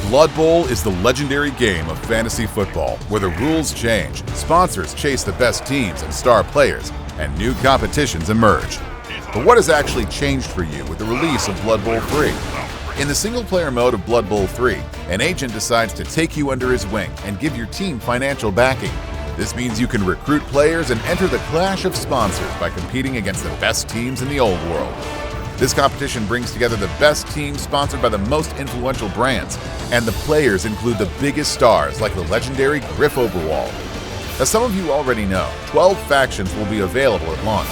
Blood Bowl is the legendary game of fantasy football where the rules change, sponsors chase the best teams and star players, and new competitions emerge. But what has actually changed for you with the release of Blood Bowl 3? In the single-player mode of Blood Bowl 3, an agent decides to take you under his wing and give your team financial backing. This means you can recruit players and enter the clash of sponsors by competing against the best teams in the old world. This competition brings together the best teams sponsored by the most influential brands, and the players include the biggest stars like the legendary Griff Oberwald. As some of you already know, 12 factions will be available at launch.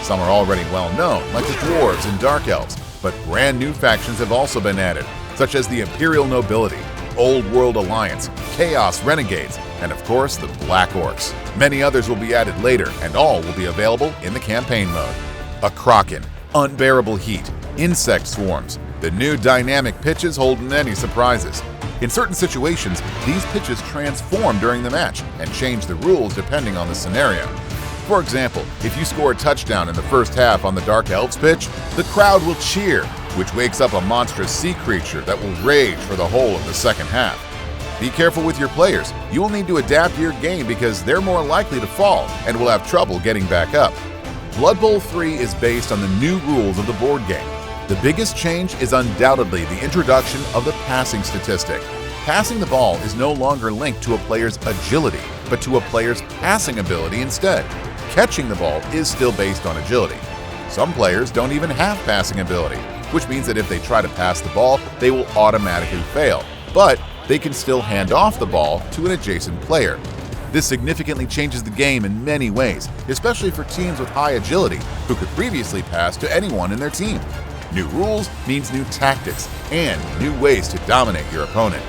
Some are already well known, like the Dwarves and Dark Elves, but brand new factions have also been added, such as the Imperial Nobility, Old World Alliance, Chaos Renegades, and of course the Black Orcs. Many others will be added later, and all will be available in the campaign mode. A Kraken, unbearable heat, insect swarms. The new dynamic pitches hold many surprises. In certain situations, these pitches transform during the match and change the rules depending on the scenario. For example, if you score a touchdown in the first half on the Dark Elves pitch, the crowd will cheer, which wakes up a monstrous sea creature that will rage for the whole of the second half. Be careful with your players. You will need to adapt your game because they're more likely to fall and will have trouble getting back up. Blood Bowl 3 is based on the new rules of the board game. The biggest change is undoubtedly the introduction of the passing statistic. Passing the ball is no longer linked to a player's agility, but to a player's passing ability instead. Catching the ball is still based on agility. Some players don't even have passing ability, which means that if they try to pass the ball, they will automatically fail, but they can still hand off the ball to an adjacent player. This significantly changes the game in many ways, especially for teams with high agility who could previously pass to anyone in their team. New rules means new tactics and new ways to dominate your opponent.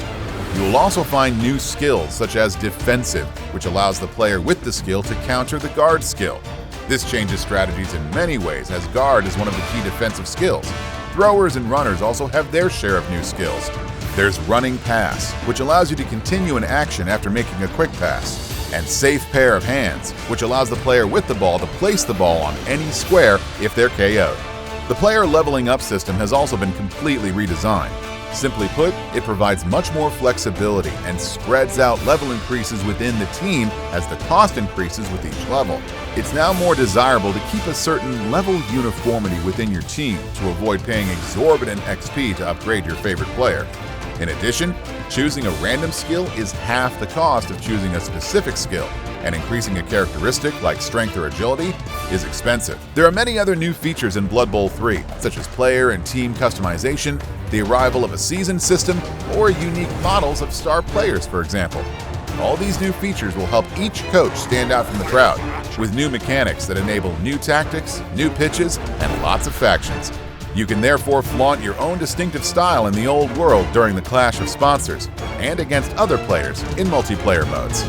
You will also find new skills such as Defensive, which allows the player with the skill to counter the Guard skill. This changes strategies in many ways, as Guard is one of the key defensive skills. Throwers and runners also have their share of new skills. There's Running Pass, which allows you to continue an action after making a quick pass. And Safe Pair of Hands, which allows the player with the ball to place the ball on any square if they're KO'd. The player leveling up system has also been completely redesigned. Simply put, it provides much more flexibility and spreads out level increases within the team as the cost increases with each level. It's now more desirable to keep a certain level uniformity within your team to avoid paying exorbitant XP to upgrade your favorite player. In addition, choosing a random skill is half the cost of choosing a specific skill, and increasing a characteristic like strength or agility is expensive. There are many other new features in Blood Bowl 3, such as player and team customization, the arrival of a season system, or unique models of star players, for example. All these new features will help each coach stand out from the crowd, with new mechanics that enable new tactics, new pitches, and lots of factions. You can therefore flaunt your own distinctive style in the old world during the clash of sponsors, and against other players in multiplayer modes.